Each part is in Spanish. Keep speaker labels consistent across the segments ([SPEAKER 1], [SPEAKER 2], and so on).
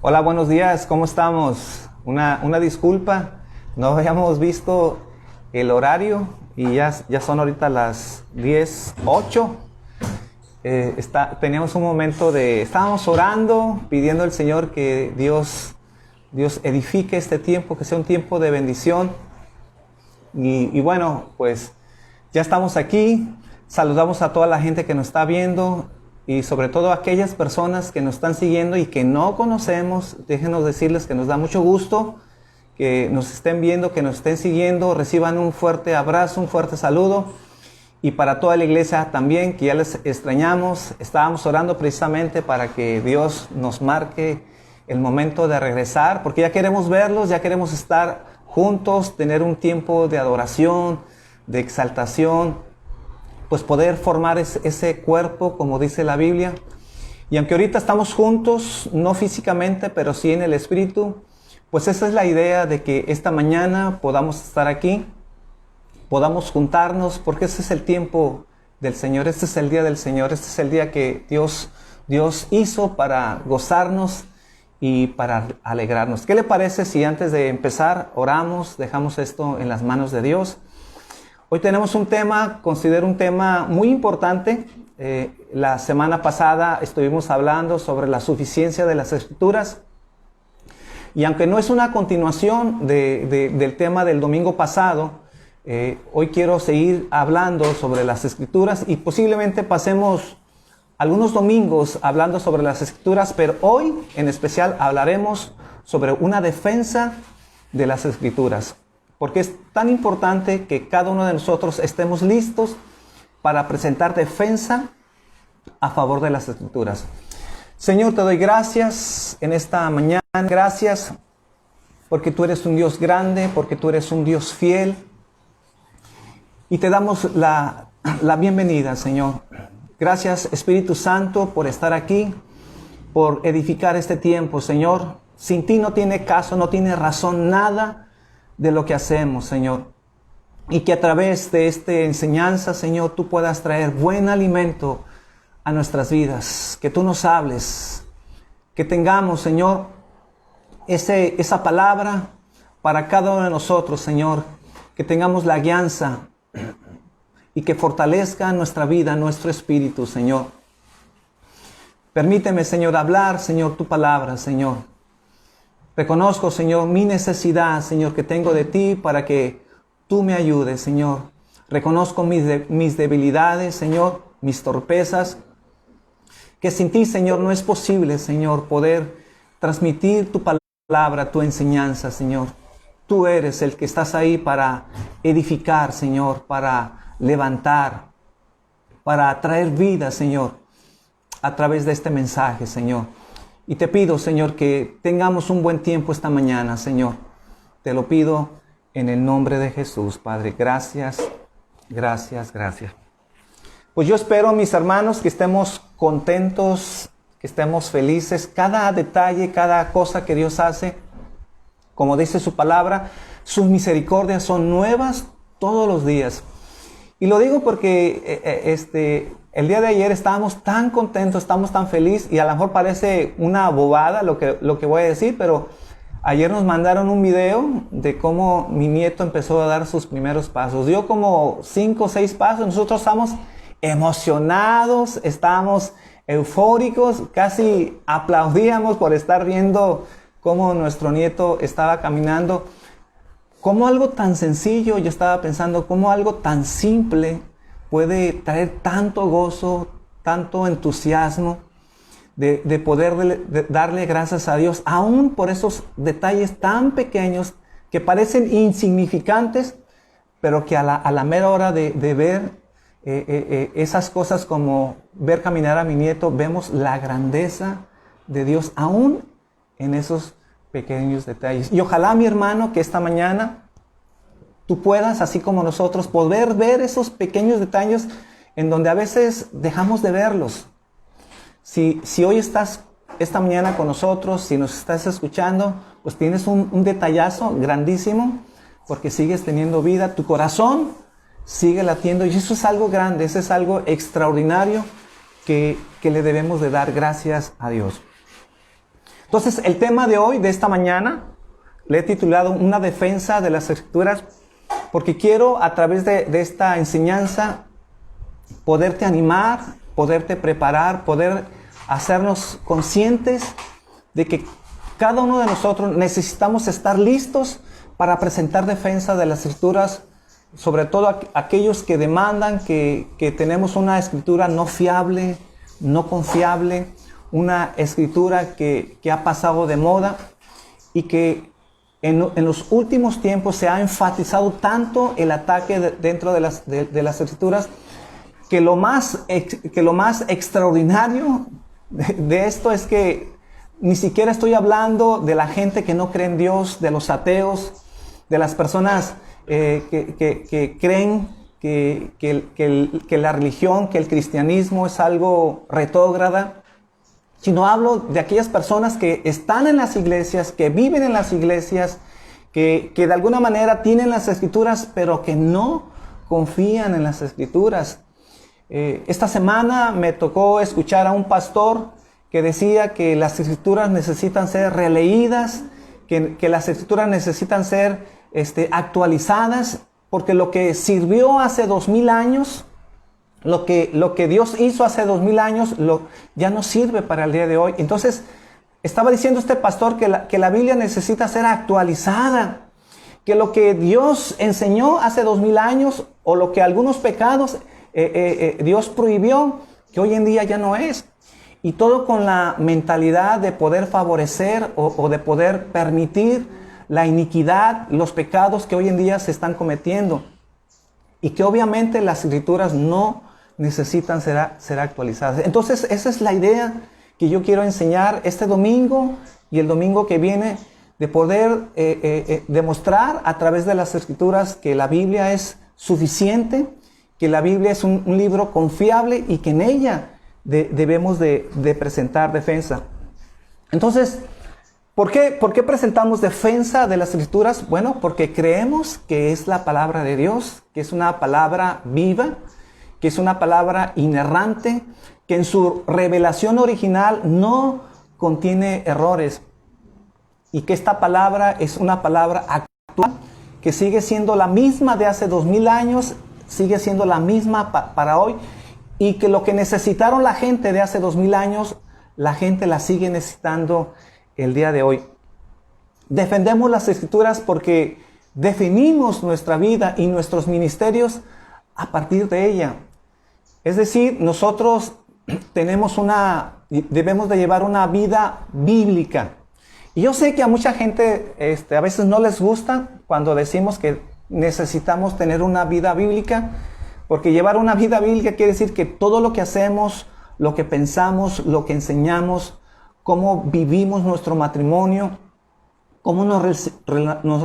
[SPEAKER 1] Hola, buenos días, ¿cómo estamos? Una disculpa, no habíamos visto el horario y ya son ahorita las 10:08. Teníamos un momento estábamos orando, pidiendo al Señor que Dios edifique este tiempo, que sea un tiempo de bendición. Y bueno, pues ya estamos aquí. Saludamos a toda la gente que nos está viendo y sobre todo a aquellas personas que nos están siguiendo y que no conocemos. Déjenos decirles que nos da mucho gusto que nos estén viendo, que nos estén siguiendo. Reciban un fuerte abrazo, un fuerte saludo. Y para toda la iglesia también, que ya les extrañamos. Estábamos orando precisamente para que Dios nos marque el momento de regresar, porque ya queremos verlos, ya queremos estar juntos, tener un tiempo de adoración, de exaltación, pues poder formar ese cuerpo, como dice la Biblia. Y aunque ahorita estamos juntos, no físicamente, pero sí en el Espíritu, pues esa es la idea de que esta mañana podamos estar aquí, podamos juntarnos, porque ese es el tiempo del Señor, este es el día del Señor, este es el día que Dios hizo para gozarnos y para alegrarnos. ¿Qué le parece si antes de empezar oramos, dejamos esto en las manos de Dios? Hoy tenemos un tema, considero un tema muy importante. La semana pasada estuvimos hablando sobre la suficiencia de las Escrituras. Y aunque no es una continuación del tema del domingo pasado, hoy quiero seguir hablando sobre las Escrituras y posiblemente pasemos algunos domingos hablando sobre las Escrituras, pero hoy en especial hablaremos sobre una defensa de las Escrituras. Porque es tan importante que cada uno de nosotros estemos listos para presentar defensa a favor de las Escrituras. Señor, te doy gracias en esta mañana. Gracias porque tú eres un Dios grande, porque tú eres un Dios fiel. Y te damos la bienvenida, Señor. Gracias, Espíritu Santo, por estar aquí, por edificar este tiempo, Señor. Sin ti no tiene caso, no tiene razón nada de lo que hacemos, Señor. Y que a través de esta enseñanza, Señor, tú puedas traer buen alimento a nuestras vidas. Que tú nos hables. Que tengamos, Señor, esa palabra para cada uno de nosotros, Señor. Que tengamos la guianza y que fortalezca nuestra vida, nuestro espíritu, Señor. Permíteme, Señor, hablar, Señor, tu palabra, Señor. Reconozco, Señor, mi necesidad, Señor, que tengo de ti para que tú me ayudes, Señor. Reconozco mis debilidades, Señor, mis torpezas. Que sin ti, Señor, no es posible, Señor, poder transmitir tu palabra, tu enseñanza, Señor. Tú eres el que estás ahí para edificar, Señor, para levantar, para traer vida, Señor, a través de este mensaje, Señor. Y te pido, Señor, que tengamos un buen tiempo esta mañana, Señor. Te lo pido en el nombre de Jesús, Padre. Gracias, gracias, gracias. Pues yo espero, mis hermanos, que estemos contentos, que estemos felices. Cada detalle, cada cosa que Dios hace, como dice su palabra, sus misericordias son nuevas todos los días. Y lo digo porque el día de ayer estábamos tan contentos, estamos tan felices, y a lo mejor parece una bobada lo que voy a decir, pero ayer nos mandaron un video de cómo mi nieto empezó a dar sus primeros pasos. Dio como 5 o 6 pasos. Nosotros estamos emocionados, estábamos eufóricos, casi aplaudíamos por estar viendo cómo nuestro nieto estaba caminando. Como algo tan sencillo, yo estaba pensando, cómo algo tan simple puede traer tanto gozo, tanto entusiasmo de poder darle gracias a Dios, aún por esos detalles tan pequeños que parecen insignificantes, pero que a la mera hora de ver esas cosas, como ver caminar a mi nieto, vemos la grandeza de Dios aún en esos pequeños detalles. Y ojalá, mi hermano, que esta mañana tú puedas, así como nosotros, poder ver esos pequeños detalles en donde a veces dejamos de verlos. Si hoy estás esta mañana con nosotros, si nos estás escuchando, pues tienes un detallazo grandísimo, porque sigues teniendo vida, tu corazón sigue latiendo, y eso es algo grande, eso es algo extraordinario que le debemos de dar gracias a Dios. Entonces, el tema de hoy, de esta mañana, le he titulado Una defensa de las Escrituras, porque quiero a través de esta enseñanza poderte animar, poderte preparar, poder hacernos conscientes de que cada uno de nosotros necesitamos estar listos para presentar defensa de las Escrituras, sobre todo aquellos que demandan que tenemos una Escritura no fiable, no confiable, una Escritura que ha pasado de moda y que en los últimos tiempos se ha enfatizado tanto el ataque dentro de las Escrituras que lo más extraordinario de esto es que ni siquiera estoy hablando de la gente que no cree en Dios, de los ateos, de las personas que creen que la religión, que el cristianismo es algo retrógrada, sino hablo de aquellas personas que están en las iglesias, que viven en las iglesias, que de alguna manera tienen las Escrituras, pero que no confían en las Escrituras. Esta semana me tocó escuchar a un pastor que decía que las Escrituras necesitan ser releídas, que las Escrituras necesitan ser actualizadas, porque lo que sirvió hace 2000 años, lo que Dios hizo hace 2000 años, ya no sirve para el día de hoy. Entonces, estaba diciendo este pastor que la Biblia necesita ser actualizada, que lo que Dios enseñó hace 2000 años, o lo que algunos pecados Dios prohibió, que hoy en día ya no es. Y todo con la mentalidad de poder favorecer o de poder permitir la iniquidad, los pecados que hoy en día se están cometiendo. Y que obviamente las Escrituras no necesitan ser actualizadas. Entonces, esa es la idea que yo quiero enseñar este domingo y el domingo que viene, de poder demostrar a través de las Escrituras que la Biblia es suficiente, que la Biblia es un libro confiable y que en ella debemos de presentar defensa. Entonces, ¿por qué presentamos defensa de las Escrituras? Bueno, porque creemos que es la palabra de Dios, que es una palabra viva, que es una palabra inerrante, que en su revelación original no contiene errores, y que esta palabra es una palabra actual, que sigue siendo la misma de hace 2000 años, sigue siendo la misma para hoy, y que lo que necesitaron la gente de hace 2000 años, la gente la sigue necesitando el día de hoy. Defendemos las Escrituras porque definimos nuestra vida y nuestros ministerios a partir de ella. Es decir, nosotros debemos de llevar una vida bíblica. Y yo sé que a mucha gente a veces no les gusta cuando decimos que necesitamos tener una vida bíblica, porque llevar una vida bíblica quiere decir que todo lo que hacemos, lo que pensamos, lo que enseñamos, cómo vivimos nuestro matrimonio, cómo nos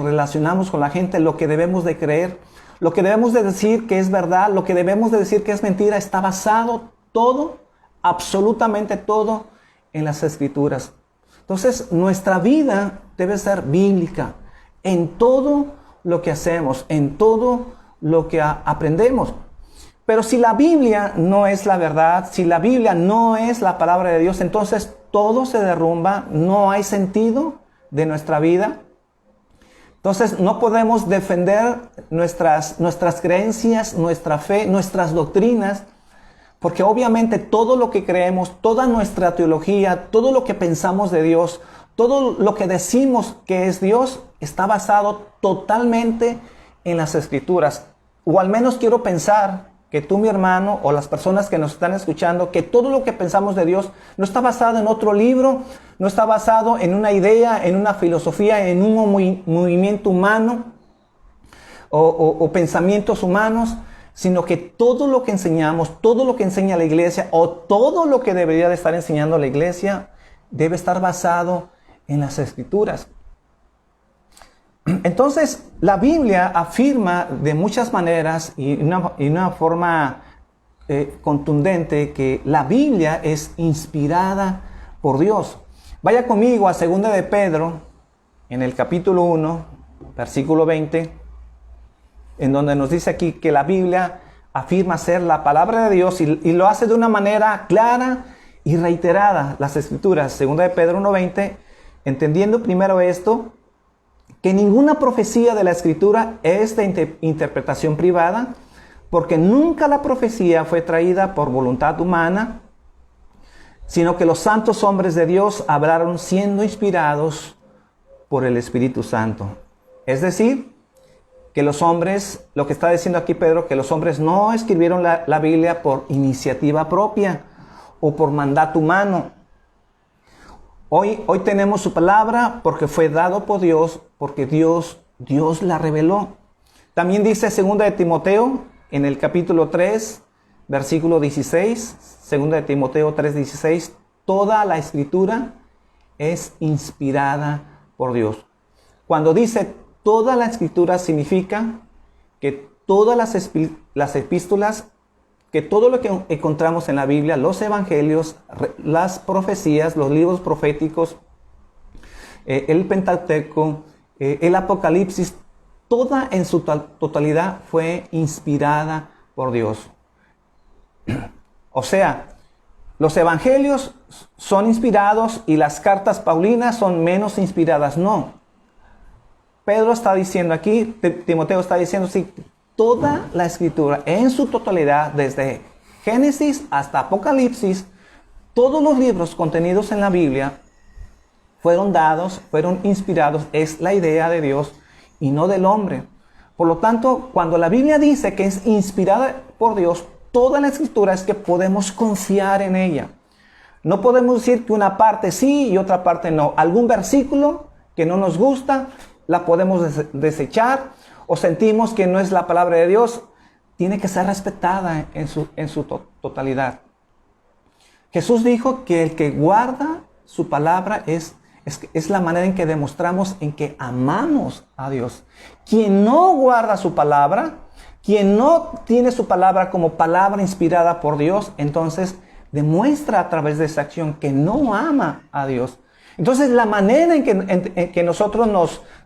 [SPEAKER 1] relacionamos con la gente, lo que debemos de creer, lo que debemos de decir que es verdad, lo que debemos de decir que es mentira, está basado todo, absolutamente todo, en las Escrituras. Entonces, nuestra vida debe ser bíblica en todo lo que hacemos, en todo lo que aprendemos. Pero si la Biblia no es la verdad, si la Biblia no es la palabra de Dios, entonces todo se derrumba, no hay sentido de nuestra vida. Entonces no podemos defender nuestras creencias, nuestra fe, nuestras doctrinas, porque obviamente todo lo que creemos, toda nuestra teología, todo lo que pensamos de Dios, todo lo que decimos que es Dios, está basado totalmente en las Escrituras. O al menos quiero pensar que tú, mi hermano, o las personas que nos están escuchando, que todo lo que pensamos de Dios no está basado en otro libro, no está basado en una idea, en una filosofía, en un movimiento humano o pensamientos humanos, sino que todo lo que enseñamos, todo lo que enseña la iglesia, o todo lo que debería de estar enseñando la iglesia, debe estar basado en las Escrituras. Entonces, la Biblia afirma de muchas maneras y una forma contundente que la Biblia es inspirada por Dios. Vaya conmigo a 2 de Pedro, en el capítulo 1, versículo 20, en donde nos dice aquí que la Biblia afirma ser la palabra de Dios y lo hace de una manera clara y reiterada. Las Escrituras, 2 de Pedro 1:20, entendiendo primero esto, que ninguna profecía de la Escritura es de interpretación privada, porque nunca la profecía fue traída por voluntad humana, sino que los santos hombres de Dios hablaron siendo inspirados por el Espíritu Santo. Es decir, que los hombres, lo que está diciendo aquí Pedro, que los hombres no escribieron la Biblia por iniciativa propia o por mandato humano. Hoy tenemos su palabra porque fue dado por Dios, porque Dios la reveló. También dice 2 de Timoteo, en el capítulo 3, versículo 16, 2 de Timoteo 3:16, toda la Escritura es inspirada por Dios. Cuando dice toda la Escritura, significa que todas las epístolas, que todo lo que encontramos en la Biblia, los evangelios, las profecías, los libros proféticos, el Pentateuco, el Apocalipsis, toda en su totalidad fue inspirada por Dios. O sea, los evangelios son inspirados y las cartas paulinas son menos inspiradas. No. Pedro está diciendo aquí, Timoteo está diciendo, sí, toda la Escritura en su totalidad, desde Génesis hasta Apocalipsis, todos los libros contenidos en la Biblia fueron dados, fueron inspirados, es la idea de Dios y no del hombre. Por lo tanto, cuando la Biblia dice que es inspirada por Dios, toda la Escritura es que podemos confiar en ella. No podemos decir que una parte sí y otra parte no. Algún versículo que no nos gusta, la podemos desechar, o sentimos que no es la palabra de Dios, tiene que ser respetada en su totalidad. Jesús dijo que el que guarda su palabra es la manera en que demostramos en que amamos a Dios. Quien no guarda su palabra, quien no tiene su palabra como palabra inspirada por Dios, entonces demuestra a través de esa acción que no ama a Dios. Entonces, la manera en que nosotros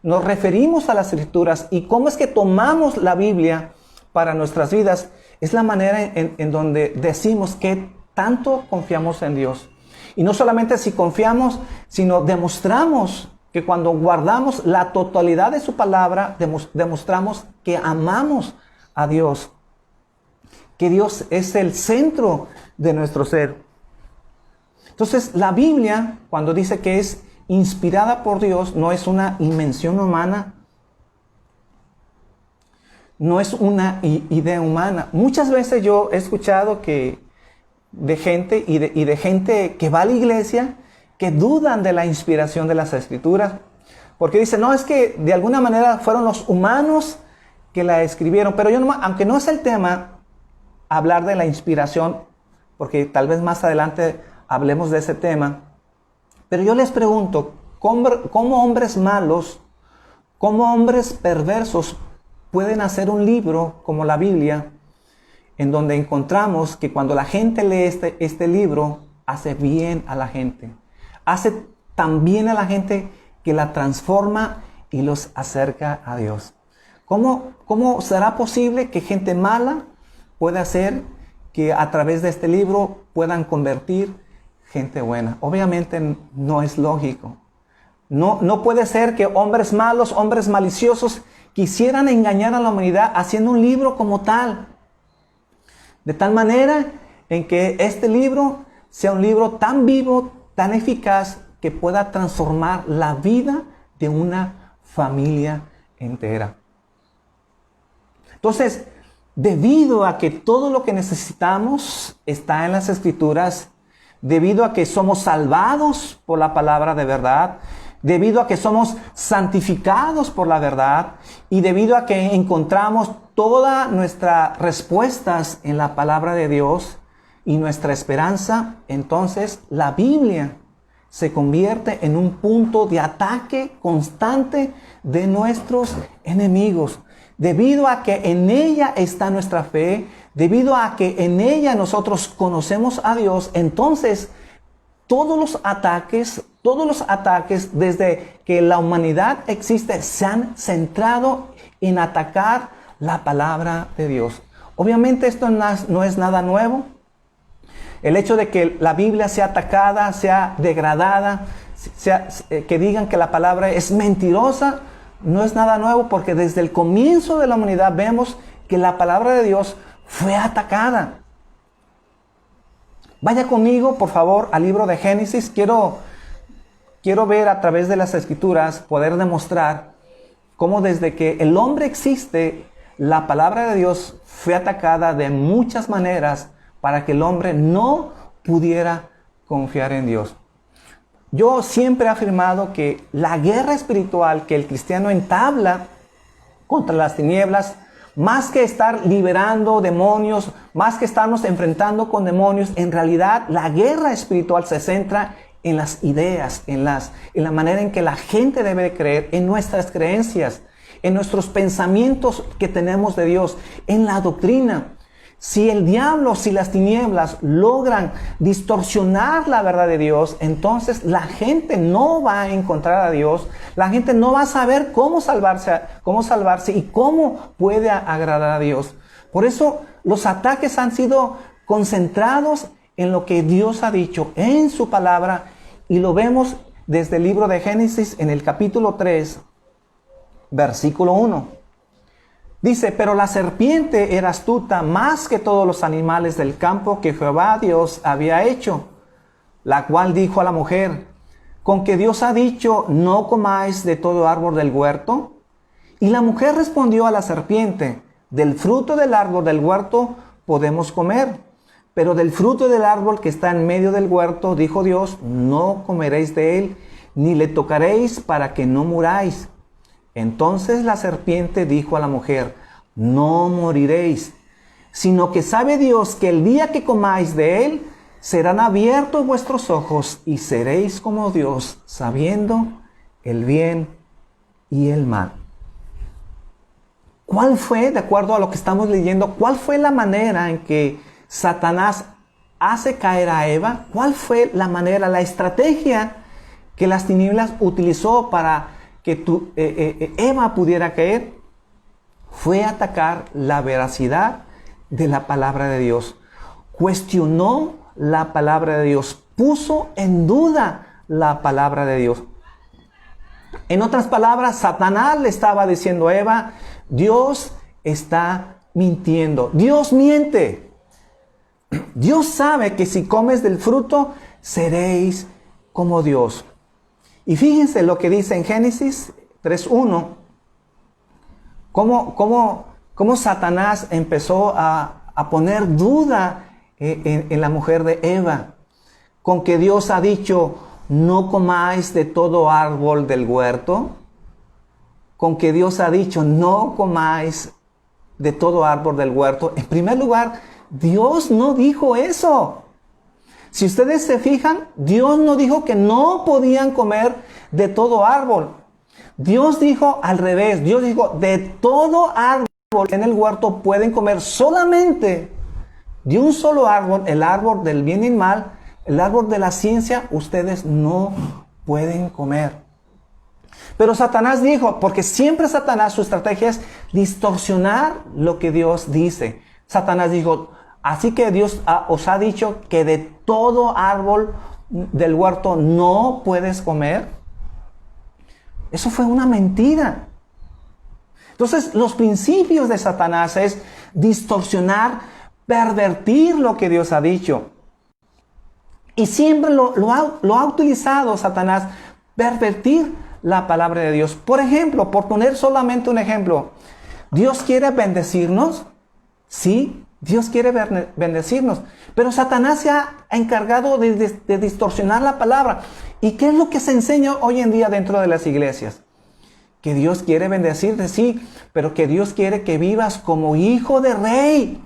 [SPEAKER 1] nos referimos a las Escrituras y cómo es que tomamos la Biblia para nuestras vidas, es la manera en donde decimos que tanto confiamos en Dios. Y no solamente si confiamos, sino demostramos que cuando guardamos la totalidad de su palabra, demostramos que amamos a Dios. Que Dios es el centro de nuestro ser. Entonces, la Biblia, cuando dice que es inspirada por Dios, no es una invención humana, no es una idea humana. Muchas veces yo he escuchado de gente que va a la iglesia, que dudan de la inspiración de las Escrituras, porque dicen, no, es que de alguna manera fueron los humanos que la escribieron. Pero aunque no es el tema hablar de la inspiración, porque tal vez más adelante hablemos de ese tema, pero yo les pregunto, ¿cómo hombres malos, cómo hombres perversos pueden hacer un libro como la Biblia, en donde encontramos que cuando la gente lee este libro, hace bien a la gente, hace tan bien a la gente que la transforma y los acerca a Dios? ¿Cómo será posible que gente mala pueda hacer que a través de este libro puedan convertir gente buena? Obviamente no es lógico. No puede ser que hombres malos, hombres maliciosos, quisieran engañar a la humanidad haciendo un libro como tal. De tal manera en que este libro sea un libro tan vivo, tan eficaz, que pueda transformar la vida de una familia entera. Entonces, debido a que todo lo que necesitamos está en las Escrituras, debido a que somos salvados por la palabra de verdad, debido a que somos santificados por la verdad y debido a que encontramos todas nuestras respuestas en la palabra de Dios y nuestra esperanza, entonces la Biblia se convierte en un punto de ataque constante de nuestros enemigos. Debido a que en ella está nuestra fe, debido a que en ella nosotros conocemos a Dios, entonces todos los ataques desde que la humanidad existe se han centrado en atacar la palabra de Dios. Obviamente esto no es nada nuevo. El hecho de que la Biblia sea atacada, sea degradada, que digan que la palabra es mentirosa, no es nada nuevo, porque desde el comienzo de la humanidad vemos que la palabra de Dios fue atacada. Vaya conmigo, por favor, al libro de Génesis. Quiero ver a través de las Escrituras, poder demostrar cómo desde que el hombre existe, la palabra de Dios fue atacada de muchas maneras para que el hombre no pudiera confiar en Dios. Yo siempre he afirmado que la guerra espiritual que el cristiano entabla contra las tinieblas, más que estar liberando demonios, más que estarnos enfrentando con demonios, en realidad la guerra espiritual se centra en las ideas, en la manera en que la gente debe creer, en nuestras creencias, en nuestros pensamientos que tenemos de Dios, en la doctrina. Si el diablo, si las tinieblas logran distorsionar la verdad de Dios, entonces la gente no va a encontrar a Dios, la gente no va a saber cómo salvarse y cómo puede agradar a Dios. Por eso los ataques han sido concentrados en lo que Dios ha dicho en su palabra, y lo vemos desde el libro de Génesis en el capítulo 3, versículo 1. Dice, pero la serpiente era astuta más que todos los animales del campo que Jehová Dios había hecho, la cual dijo a la mujer, ¿con que Dios ha dicho, no comáis de todo árbol del huerto? Y la mujer respondió a la serpiente, del fruto del árbol del huerto podemos comer, pero del fruto del árbol que está en medio del huerto, dijo Dios, no comeréis de él, ni le tocaréis para que no muráis. Entonces la serpiente dijo a la mujer, no moriréis, sino que sabe Dios que el día que comáis de él, serán abiertos vuestros ojos y seréis como Dios, sabiendo el bien y el mal. ¿Cuál fue, de acuerdo a lo que estamos leyendo, cuál fue la manera en que Satanás hace caer a Eva? ¿Cuál fue la manera, la estrategia que las tinieblas utilizó para que Eva pudiera caer? Fue atacar la veracidad de la palabra de Dios. Cuestionó la palabra de Dios. Puso en duda la palabra de Dios. En otras palabras, Satanás le estaba diciendo a Eva, Dios está mintiendo. Dios miente. Dios sabe que si comes del fruto, seréis como Dios. Y fíjense lo que dice en Génesis 3:1, cómo Satanás empezó a poner duda en la mujer de Eva, con que Dios ha dicho, no comáis de todo árbol del huerto, con que Dios ha dicho, no comáis de todo árbol del huerto. En primer lugar, Dios no dijo eso. Si ustedes se fijan, Dios no dijo que no podían comer de todo árbol. Dios dijo al revés. Dios dijo, de todo árbol en el huerto pueden comer, solamente de un solo árbol, el árbol del bien y el mal, el árbol de la ciencia, ustedes no pueden comer. Pero Satanás dijo, porque siempre Satanás, su estrategia es distorsionar lo que Dios dice. Satanás dijo, así que Dios os ha dicho que de todo árbol del huerto no puedes comer. Eso fue una mentira. Entonces, los principios de Satanás es distorsionar, pervertir lo que Dios ha dicho. Y siempre lo ha utilizado Satanás, pervertir la palabra de Dios. Por ejemplo, por poner solamente un ejemplo, ¿Dios quiere bendecirnos? Sí. Dios quiere bendecirnos, pero Satanás se ha encargado de distorsionar la palabra. ¿Y qué es lo que se enseña hoy en día dentro de las iglesias? Que Dios quiere bendecirte, sí, pero que Dios quiere que vivas como hijo de rey,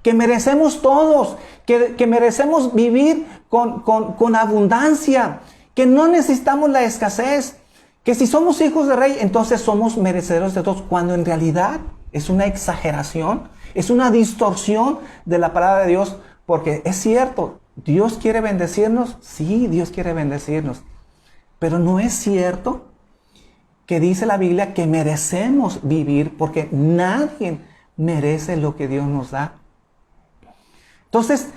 [SPEAKER 1] que merecemos todos, que merecemos vivir con abundancia, que no necesitamos la escasez, que si somos hijos de rey, entonces somos merecedores de todos, cuando en realidad es una exageración. Es una distorsión de la palabra de Dios, porque es cierto, ¿Dios quiere bendecirnos? Sí, Dios quiere bendecirnos. Pero no es cierto que dice la Biblia que merecemos vivir, porque nadie merece lo que Dios nos da. Entonces,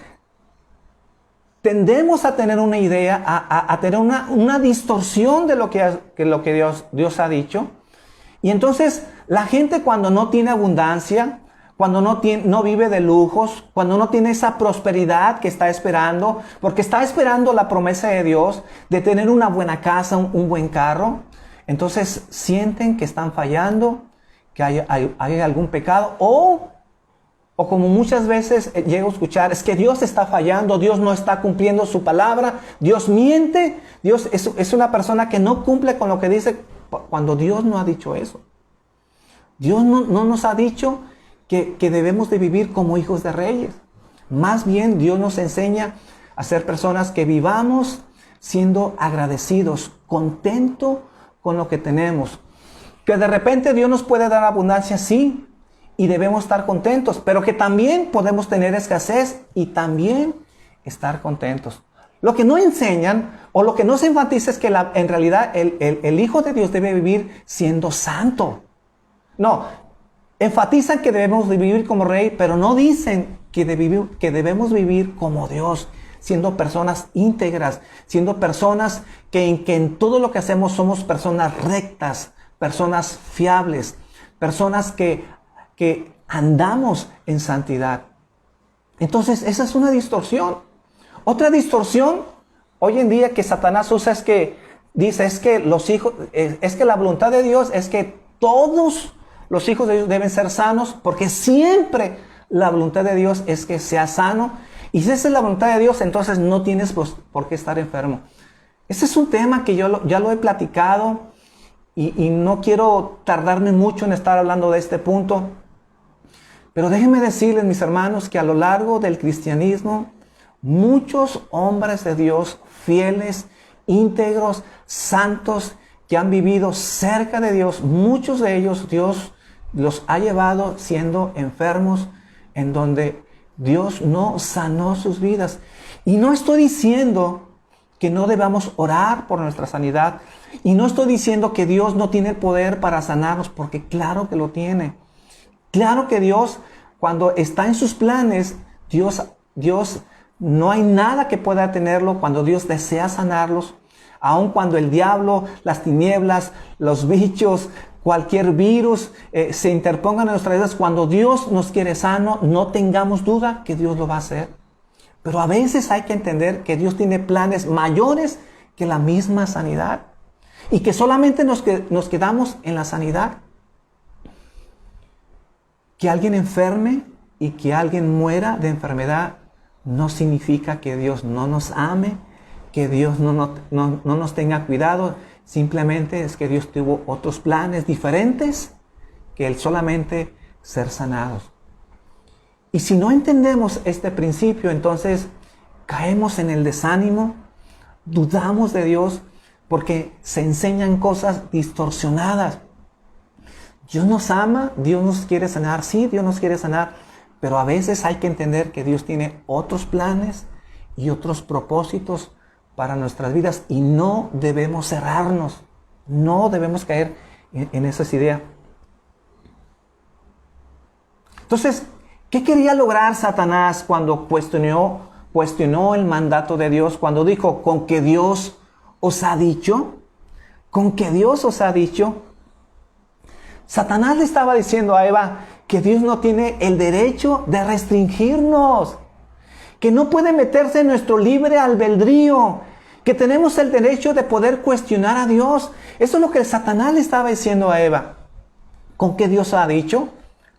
[SPEAKER 1] tendemos a tener una idea, a tener una distorsión de lo que Dios ha dicho. Y entonces la gente, cuando no tiene abundancia, cuando no vive de lujos, cuando no tiene esa prosperidad que está esperando, porque está esperando la promesa de Dios de tener una buena casa, un buen carro, entonces sienten que están fallando, que hay algún pecado, o como muchas veces llego a escuchar, es que Dios está fallando, Dios no está cumpliendo su palabra, Dios miente, Dios es una persona que no cumple con lo que dice, cuando Dios no ha dicho eso. Dios no nos ha dicho que debemos de vivir como hijos de reyes. Más bien Dios nos enseña a ser personas que vivamos siendo agradecidos, contentos con lo que tenemos. Que de repente Dios nos puede dar abundancia, sí, y debemos estar contentos, pero que también podemos tener escasez y también estar contentos. Lo que no enseñan o lo que no se enfatiza es que en realidad el Hijo de Dios debe vivir siendo santo. No, enfatizan que debemos de vivir como rey, pero no dicen que debemos vivir como Dios, siendo personas íntegras, siendo personas que en todo lo que hacemos somos personas rectas, personas fiables, personas que andamos en santidad. Entonces, esa es una distorsión. Otra distorsión hoy en día que Satanás usa es que dice, es que la voluntad de Dios es que todos los hijos de Dios deben ser sanos, porque siempre la voluntad de Dios es que sea sano. Y si esa es la voluntad de Dios, entonces no tienes por qué estar enfermo. Ese es un tema que yo ya lo he platicado y no quiero tardarme mucho en estar hablando de este punto. Pero déjenme decirles, mis hermanos, que a lo largo del cristianismo, muchos hombres de Dios fieles, íntegros, santos, que han vivido cerca de Dios, muchos de ellos Dios los ha llevado siendo enfermos, en donde Dios no sanó sus vidas. Y no estoy diciendo que no debamos orar por nuestra sanidad, y no estoy diciendo que Dios no tiene el poder para sanarnos, porque claro que lo tiene. Claro que Dios, cuando está en sus planes, Dios no hay nada que pueda detenerlo cuando Dios desea sanarlos. Aun cuando el diablo, las tinieblas, los bichos, cualquier virus se interpongan en nuestras vidas, cuando Dios nos quiere sano, no tengamos duda que Dios lo va a hacer. Pero a veces hay que entender que Dios tiene planes mayores que la misma sanidad. Y que solamente nos quedamos en la sanidad. Que alguien enferme y que alguien muera de enfermedad no significa que Dios no nos ame, que Dios no nos tenga cuidado. Simplemente es que Dios tuvo otros planes diferentes que el solamente ser sanados. Y si no entendemos este principio, entonces caemos en el desánimo, dudamos de Dios porque se enseñan cosas distorsionadas. Dios nos ama, Dios nos quiere sanar, sí, Dios nos quiere sanar, pero a veces hay que entender que Dios tiene otros planes y otros propósitos para nuestras vidas y no debemos cerrarnos, no debemos caer en esas ideas. Entonces, ¿qué quería lograr Satanás cuando cuestionó el mandato de Dios? Cuando dijo, ¿con que Dios os ha dicho? ¿Con que Dios os ha dicho? Satanás le estaba diciendo a Eva que Dios no tiene el derecho de restringirnos, que no puede meterse en nuestro libre albedrío, que tenemos el derecho de poder cuestionar a Dios. Eso es lo que Satanás le estaba diciendo a Eva. ¿Con qué Dios ha dicho?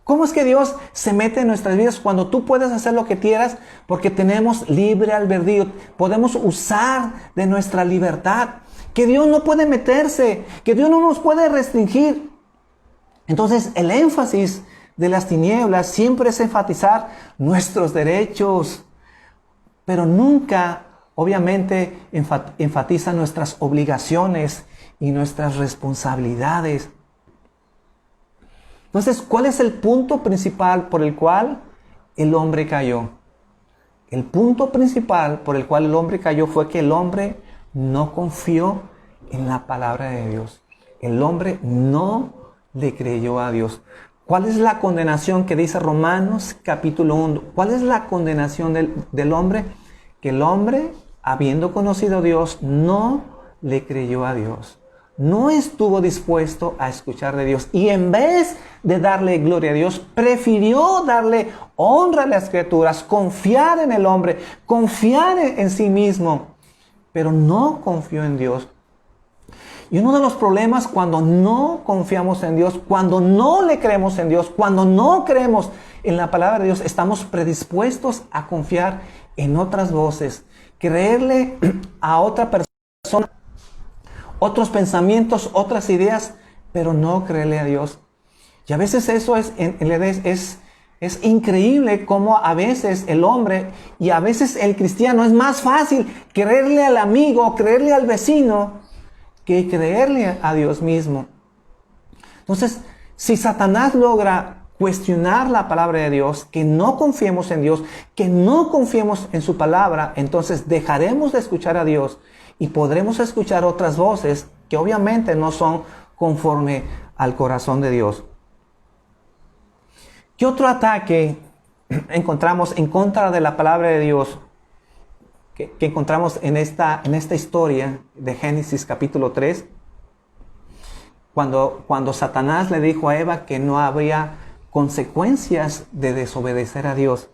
[SPEAKER 1] ¿Cómo es que Dios se mete en nuestras vidas cuando tú puedes hacer lo que quieras? Porque tenemos libre albedrío, podemos usar de nuestra libertad, que Dios no puede meterse, que Dios no nos puede restringir. Entonces, el énfasis de las tinieblas siempre es enfatizar nuestros derechos, pero nunca, obviamente, enfatiza nuestras obligaciones y nuestras responsabilidades. Entonces, ¿cuál es el punto principal por el cual el hombre cayó? El punto principal por el cual el hombre cayó fue que el hombre no confió en la palabra de Dios. El hombre no le creyó a Dios. ¿Cuál es la condenación que dice Romanos capítulo 1? ¿Cuál es la condenación del hombre? que el hombre, habiendo conocido a Dios, no le creyó a Dios. No estuvo dispuesto a escuchar de Dios. Y en vez de darle gloria a Dios, prefirió darle honra a las criaturas, confiar en el hombre, confiar en sí mismo. Pero no confió en Dios. Y uno de los problemas cuando no confiamos en Dios, cuando no le creemos en Dios, cuando no creemos en la palabra de Dios, estamos predispuestos a confiar en otras voces, creerle a otra persona, otros pensamientos, otras ideas, pero no creerle a Dios. Y a veces eso es increíble cómo a veces el hombre y a veces el cristiano es más fácil creerle al amigo, creerle al vecino, que creerle a Dios mismo. Entonces, si Satanás logra cuestionar la palabra de Dios, que no confiemos en Dios, que no confiemos en su palabra, entonces dejaremos de escuchar a Dios y podremos escuchar otras voces que obviamente no son conforme al corazón de Dios. ¿Qué otro ataque encontramos en contra de la palabra de Dios que encontramos en esta historia de Génesis capítulo 3? Cuando Satanás le dijo a Eva que no habría consecuencias de desobedecer a Dios.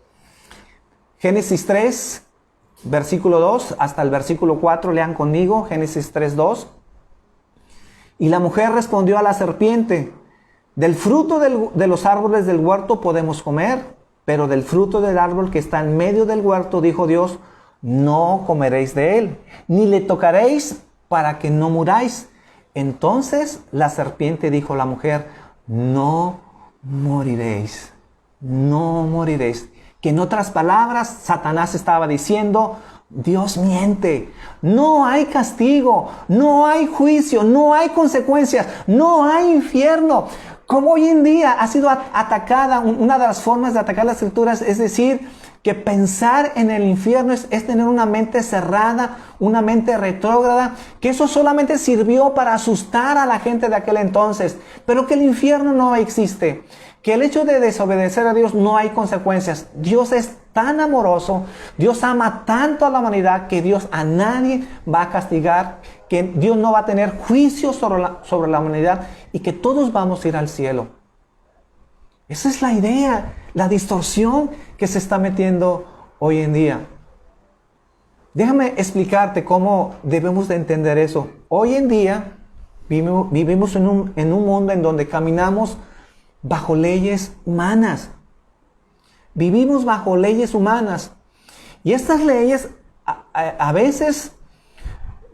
[SPEAKER 1] Génesis 3, versículo 2 hasta el versículo 4, lean conmigo, Génesis 3, 2. Y la mujer respondió a la serpiente: del fruto de los árboles del huerto podemos comer, pero del fruto del árbol que está en medio del huerto, dijo Dios, no comeréis de él, ni le tocaréis para que no muráis. Entonces la serpiente dijo a la mujer: no moriréis, no moriréis. Que en otras palabras, Satanás estaba diciendo: Dios miente, no hay castigo, no hay juicio, no hay consecuencias, no hay infierno. Como hoy en día ha sido atacada, una de las formas de atacar las escrituras es decir, que pensar en el infierno es tener una mente cerrada, una mente retrógrada, que eso solamente sirvió para asustar a la gente de aquel entonces, pero que el infierno no existe, que el hecho de desobedecer a Dios no hay consecuencias. Dios es tan amoroso, Dios ama tanto a la humanidad que Dios a nadie va a castigar, que Dios no va a tener juicio sobre la humanidad y que todos vamos a ir al cielo. Esa es la idea, la distorsión que se está metiendo hoy en día. Déjame explicarte cómo debemos de entender eso. Hoy en día vivimos en un mundo en donde caminamos bajo leyes humanas. Vivimos bajo leyes humanas. Y estas leyes a veces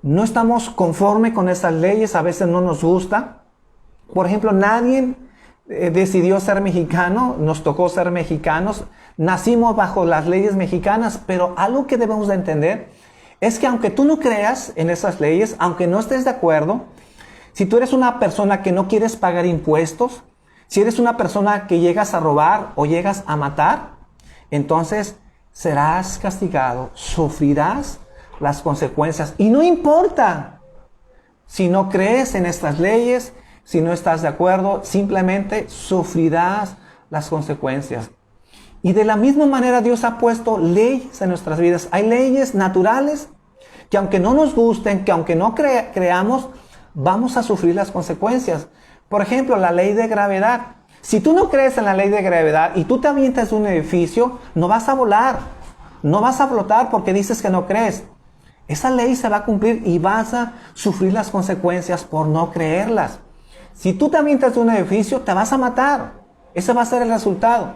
[SPEAKER 1] no estamos conforme con esas leyes, a veces no nos gusta. Por ejemplo, nadie decidió ser mexicano, nos tocó ser mexicanos, nacimos bajo las leyes mexicanas, pero algo que debemos de entender es que aunque tú no creas en esas leyes, aunque no estés de acuerdo, si tú eres una persona que no quieres pagar impuestos, si eres una persona que llegas a robar o llegas a matar, entonces serás castigado, sufrirás las consecuencias. Y no importa si no crees en estas leyes, si no estás de acuerdo, simplemente sufrirás las consecuencias. Y de la misma manera Dios ha puesto leyes en nuestras vidas. Hay leyes naturales que aunque no nos gusten, que aunque no creamos, vamos a sufrir las consecuencias. Por ejemplo, la ley de gravedad. Si tú no crees en la ley de gravedad y tú te avientas de un edificio, no vas a volar, no vas a flotar porque dices que no crees. Esa ley se va a cumplir y vas a sufrir las consecuencias por no creerlas. Si tú te avientas de un edificio, te vas a matar. Ese va a ser el resultado.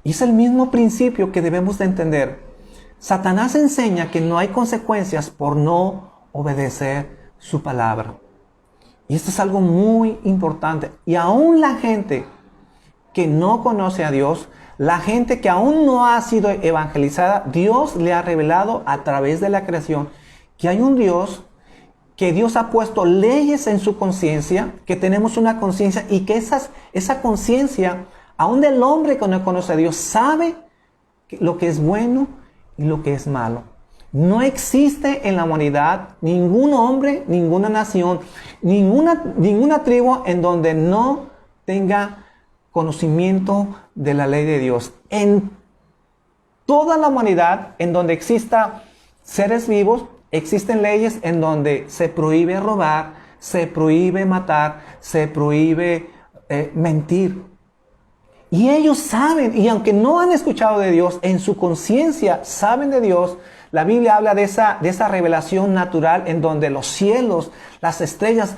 [SPEAKER 1] Y es el mismo principio que debemos de entender. Satanás enseña que no hay consecuencias por no obedecer su palabra. Y esto es algo muy importante. Y aún la gente que no conoce a Dios, la gente que aún no ha sido evangelizada, Dios le ha revelado a través de la creación que hay un Dios, que Dios ha puesto leyes en su conciencia, que tenemos una conciencia y que esa conciencia, aún del hombre que no conoce a Dios, sabe lo que es bueno y lo que es malo. No existe en la humanidad ningún hombre, ninguna nación, ninguna tribu en donde no tenga conocimiento de la ley de Dios. En toda la humanidad, en donde exista seres vivos, existen leyes en donde se prohíbe robar, se prohíbe matar, se prohíbe mentir. Y ellos saben, y aunque no han escuchado de Dios, en su conciencia saben de Dios. La Biblia habla de esa revelación natural en donde los cielos, las estrellas,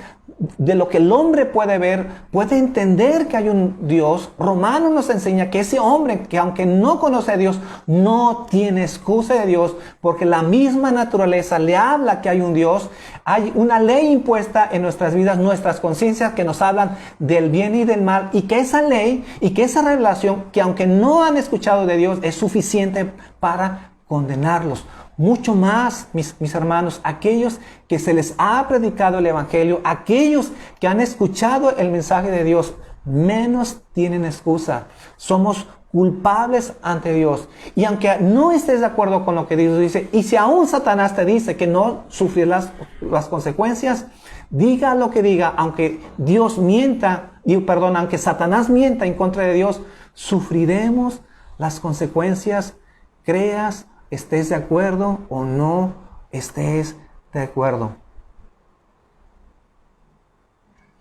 [SPEAKER 1] de lo que el hombre puede ver, puede entender que hay un Dios. Romanos nos enseña que ese hombre, que aunque no conoce a Dios, no tiene excusa de Dios, porque la misma naturaleza le habla que hay un Dios. Hay una ley impuesta en nuestras vidas, nuestras conciencias, que nos hablan del bien y del mal, y que esa ley y que esa revelación, que aunque no han escuchado de Dios, es suficiente para condenarlos. Mucho más, mis hermanos, aquellos que se les ha predicado el Evangelio, aquellos que han escuchado el mensaje de Dios, menos tienen excusa. Somos culpables ante Dios. Y aunque no estés de acuerdo con lo que Dios dice, y si aún Satanás te dice que no sufrirás las consecuencias, diga lo que diga, aunque Dios mienta, aunque Satanás mienta en contra de Dios, sufriremos las consecuencias, creas, estés de acuerdo o no estés de acuerdo.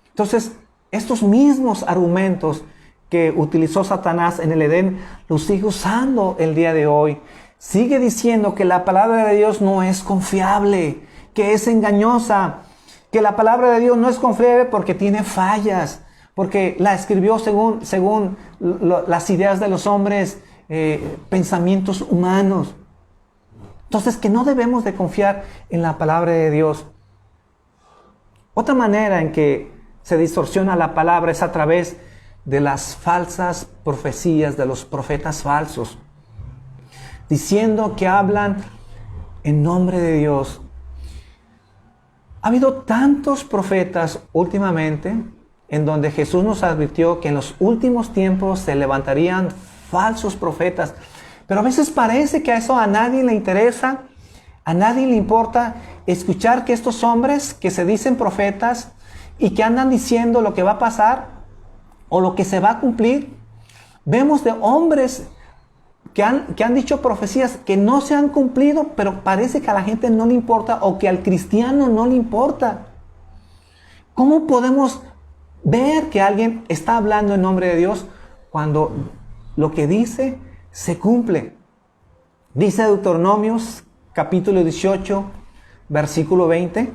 [SPEAKER 1] Entonces, estos mismos argumentos que utilizó Satanás en el Edén, los sigue usando el día de hoy. Sigue diciendo que la palabra de Dios no es confiable, que es engañosa, que la palabra de Dios no es confiable porque tiene fallas, porque la escribió según las ideas de los hombres, pensamientos humanos. Entonces, que no debemos de confiar en la palabra de Dios. Otra manera en que se distorsiona la palabra es a través de las falsas profecías de los profetas falsos, diciendo que hablan en nombre de Dios. Ha habido tantos profetas últimamente en donde Jesús nos advirtió que en los últimos tiempos se levantarían falsos profetas. Pero a veces parece que a eso a nadie le interesa, a nadie le importa escuchar que estos hombres que se dicen profetas y que andan diciendo lo que va a pasar o lo que se va a cumplir. Vemos de hombres que han dicho profecías que no se han cumplido, pero parece que a la gente no le importa o que al cristiano no le importa. ¿Cómo podemos ver que alguien está hablando en nombre de Dios cuando lo que dice se cumple? Dice Deuteronomios capítulo 18, versículo 20.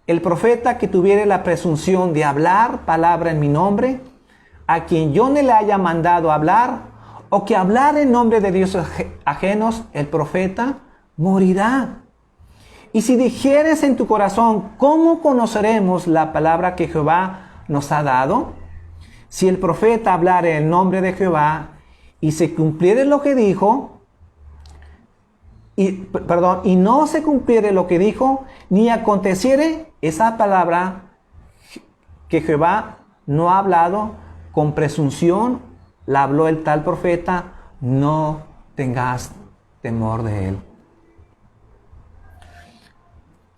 [SPEAKER 1] El profeta que tuviere la presunción de hablar palabra en mi nombre, a quien yo no le haya mandado hablar, o que hablar en nombre de dioses ajenos, el profeta morirá. Y si dijeres en tu corazón, ¿cómo conoceremos la palabra que Jehová nos ha dado? Si el profeta hablare en nombre de Jehová, y se cumpliere lo que dijo, y no se cumpliere lo que dijo, ni aconteciere esa palabra que Jehová no ha hablado, con presunción la habló el tal profeta, no tengas temor de él.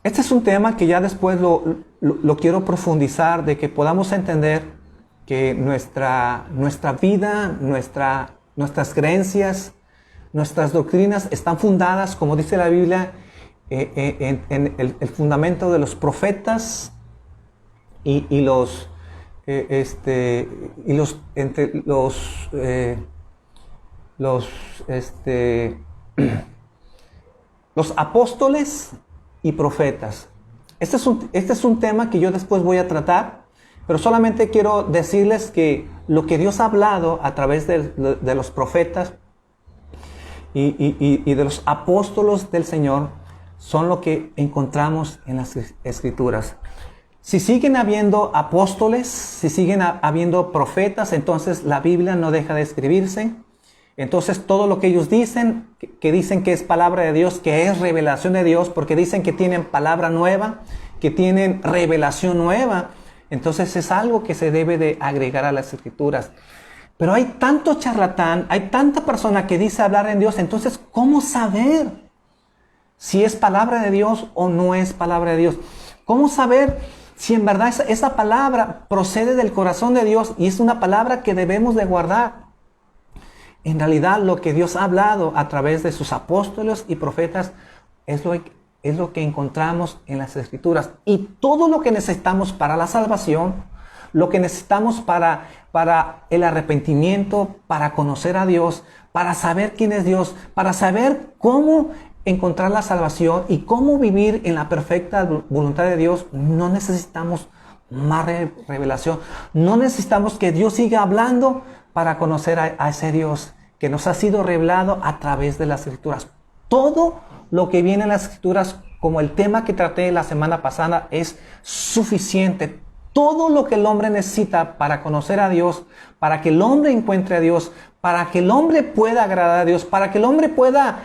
[SPEAKER 1] Este es un tema que ya después lo quiero profundizar, de que podamos entender que nuestra vida, nuestras creencias, nuestras doctrinas están fundadas, como dice la Biblia, en el fundamento de los profetas los apóstoles y profetas. Este es un tema que yo después voy a tratar, pero solamente quiero decirles que lo que Dios ha hablado a través de los profetas y de los apóstolos del Señor son lo que encontramos en las Escrituras. Si siguen habiendo apóstoles, si siguen habiendo profetas, entonces la Biblia no deja de escribirse. Entonces todo lo que ellos dicen, que dicen que es palabra de Dios, que es revelación de Dios, porque dicen que tienen palabra nueva, que tienen revelación nueva, entonces es algo que se debe de agregar a las Escrituras. Pero hay tanto charlatán, hay tanta persona que dice hablar en Dios, entonces ¿cómo saber si es palabra de Dios o no es palabra de Dios? ¿Cómo saber si en verdad esa palabra procede del corazón de Dios y es una palabra que debemos de guardar? En realidad lo que Dios ha hablado a través de sus apóstoles y profetas es lo que encontramos en las Escrituras. Y todo lo que necesitamos para la salvación, lo que necesitamos para el arrepentimiento, para conocer a Dios, para saber quién es Dios, para saber cómo encontrar la salvación y cómo vivir en la perfecta voluntad de Dios, no necesitamos más revelación. No necesitamos que Dios siga hablando para conocer a ese Dios que nos ha sido revelado a través de las Escrituras. Todo lo que viene en las Escrituras, como el tema que traté la semana pasada, es suficiente. Todo lo que el hombre necesita para conocer a Dios, para que el hombre encuentre a Dios, para que el hombre pueda agradar a Dios, para que el hombre pueda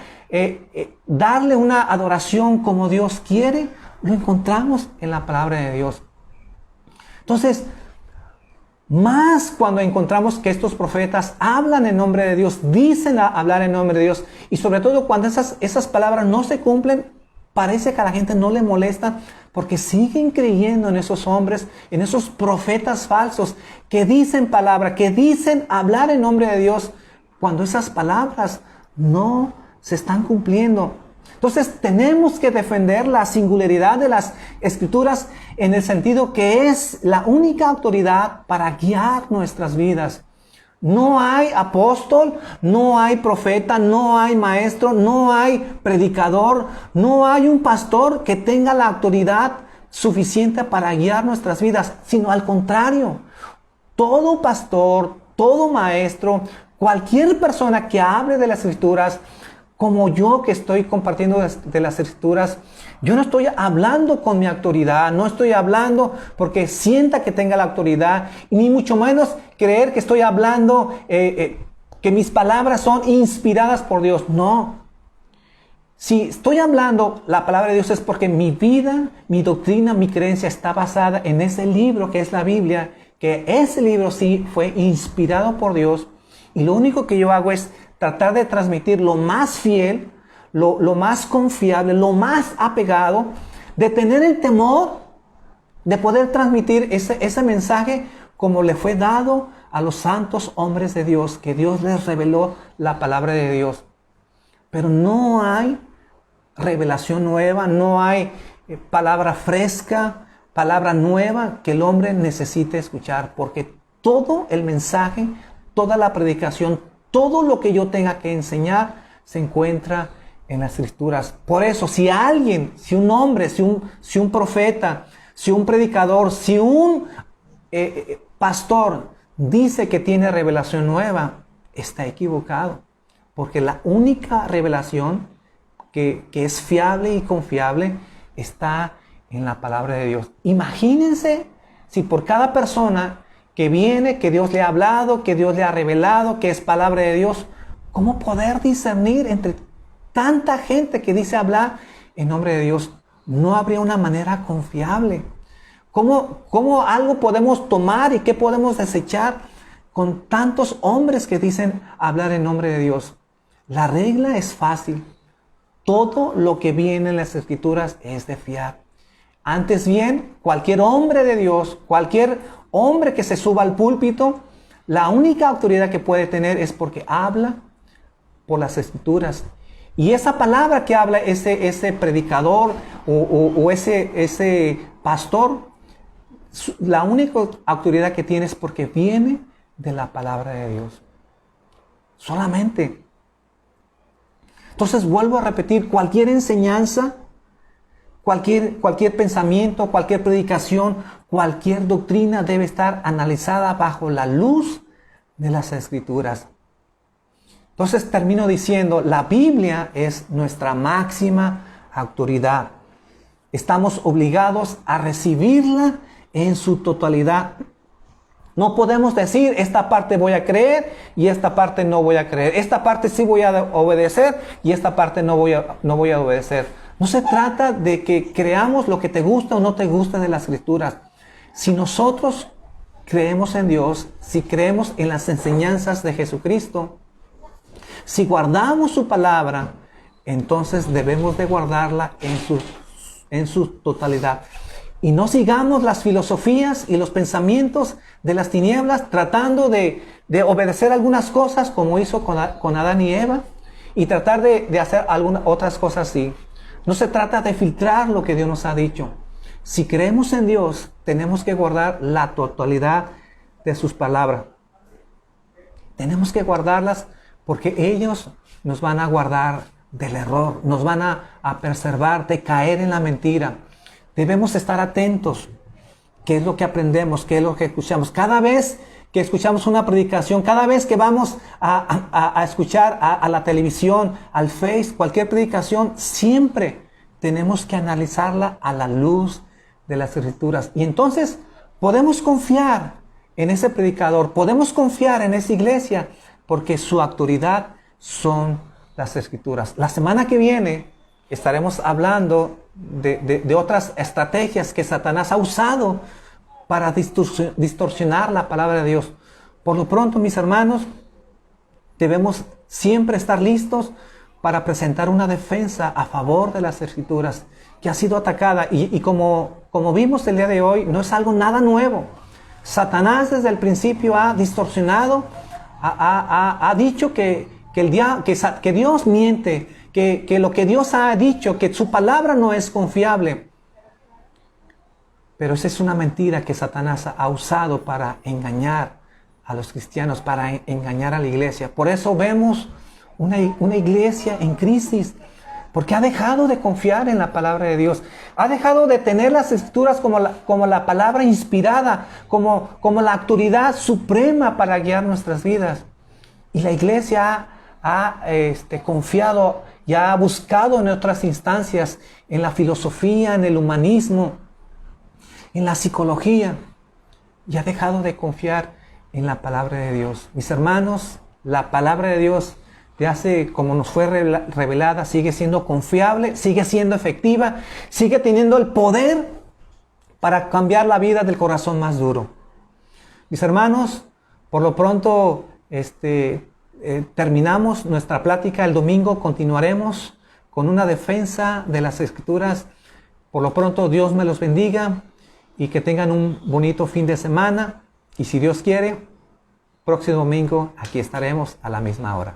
[SPEAKER 1] darle una adoración como Dios quiere, lo encontramos en la palabra de Dios. Entonces, más cuando encontramos que estos profetas hablan en nombre de Dios, dicen hablar en nombre de Dios, y sobre todo cuando esas palabras no se cumplen, parece que a la gente no le molesta, porque siguen creyendo en esos hombres, en esos profetas falsos que dicen palabra, que dicen hablar en nombre de Dios, cuando esas palabras no se están cumpliendo. Entonces tenemos que defender la singularidad de las Escrituras en el sentido que es la única autoridad para guiar nuestras vidas. No hay apóstol, no hay profeta, no hay maestro, no hay predicador, no hay un pastor que tenga la autoridad suficiente para guiar nuestras vidas, sino al contrario. Todo pastor, todo maestro, cualquier persona que hable de las Escrituras, como yo que estoy compartiendo de las Escrituras, yo no estoy hablando con mi autoridad, no estoy hablando porque sienta que tenga la autoridad, y ni mucho menos creer que estoy hablando, que mis palabras son inspiradas por Dios. No. Si estoy hablando la palabra de Dios es porque mi vida, mi doctrina, mi creencia está basada en ese libro que es la Biblia, que ese libro sí fue inspirado por Dios, y lo único que yo hago es tratar de transmitir lo más fiel, lo más confiable, lo más apegado, de tener el temor de poder transmitir ese mensaje como le fue dado a los santos hombres de Dios, que Dios les reveló la palabra de Dios. Pero no hay revelación nueva, no hay palabra fresca, palabra nueva que el hombre necesite escuchar, porque todo el mensaje, toda la predicación, todo lo que yo tenga que enseñar se encuentra en las Escrituras. Por eso, si alguien, si un hombre, si un profeta, si un predicador, si un pastor dice que tiene revelación nueva, está equivocado. Porque la única revelación que es fiable y confiable está en la palabra de Dios. Imagínense si por cada persona que viene, que Dios le ha hablado, que Dios le ha revelado, que es palabra de Dios, ¿cómo poder discernir entre tanta gente que dice hablar en nombre de Dios? No habría una manera confiable. ¿Cómo algo podemos tomar y qué podemos desechar con tantos hombres que dicen hablar en nombre de Dios? La regla es fácil. Todo lo que viene en las Escrituras es de fiar. Antes bien, cualquier hombre de Dios, cualquier hombre que se suba al púlpito, la única autoridad que puede tener es porque habla por las Escrituras. Y esa palabra que habla ese predicador o ese pastor, la única autoridad que tiene es porque viene de la palabra de Dios. Solamente. Entonces vuelvo a repetir, cualquier enseñanza, cualquier pensamiento, cualquier predicación, cualquier doctrina debe estar analizada bajo la luz de las Escrituras. Entonces termino diciendo, la Biblia es nuestra máxima autoridad. Estamos obligados a recibirla en su totalidad. No podemos decir, esta parte voy a creer y esta parte no voy a creer. Esta parte sí voy a obedecer y esta parte no voy a obedecer. No se trata de que creamos lo que te gusta o no te gusta de las Escrituras. Si nosotros creemos en Dios, si creemos en las enseñanzas de Jesucristo, si guardamos su palabra, entonces debemos de guardarla en su totalidad. Y no sigamos las filosofías y los pensamientos de las tinieblas tratando de obedecer algunas cosas como hizo con Adán y Eva y tratar de hacer algunas otras cosas así. No se trata de filtrar lo que Dios nos ha dicho. Si creemos en Dios, tenemos que guardar la totalidad de sus palabras. Tenemos que guardarlas porque ellos nos van a guardar del error, nos van a preservar de caer en la mentira. Debemos estar atentos. ¿Qué es lo que aprendemos? ¿Qué es lo que escuchamos? Cada vez que escuchamos una predicación, cada vez que vamos a escuchar a la televisión, al Face, cualquier predicación, siempre tenemos que analizarla a la luz de las Escrituras. Y entonces podemos confiar en ese predicador, podemos confiar en esa iglesia, porque su autoridad son las Escrituras. La semana que viene estaremos hablando de otras estrategias que Satanás ha usado para distorsionar la palabra de Dios. Por lo pronto, mis hermanos, debemos siempre estar listos para presentar una defensa a favor de las Escrituras que ha sido atacada. Y como vimos el día de hoy, no es algo nada nuevo. Satanás desde el principio ha distorsionado, ha dicho que Dios miente, que lo que Dios ha dicho, que su palabra no es confiable. Pero esa es una mentira que Satanás ha usado para engañar a los cristianos, para engañar a la iglesia. Por eso vemos una iglesia en crisis, porque ha dejado de confiar en la palabra de Dios. Ha dejado de tener las Escrituras como la palabra inspirada, como la autoridad suprema para guiar nuestras vidas. Y la iglesia ha confiado y ha buscado en otras instancias, en la filosofía, en el humanismo, en la psicología, y ha dejado de confiar en la palabra de Dios. Mis hermanos, la palabra de Dios, como nos fue revelada, sigue siendo confiable, sigue siendo efectiva, sigue teniendo el poder para cambiar la vida del corazón más duro. Mis hermanos, por lo pronto terminamos nuestra plática. El domingo continuaremos con una defensa de las Escrituras. Por lo pronto, Dios me los bendiga y que tengan un bonito fin de semana. Y si Dios quiere, próximo domingo aquí estaremos a la misma hora.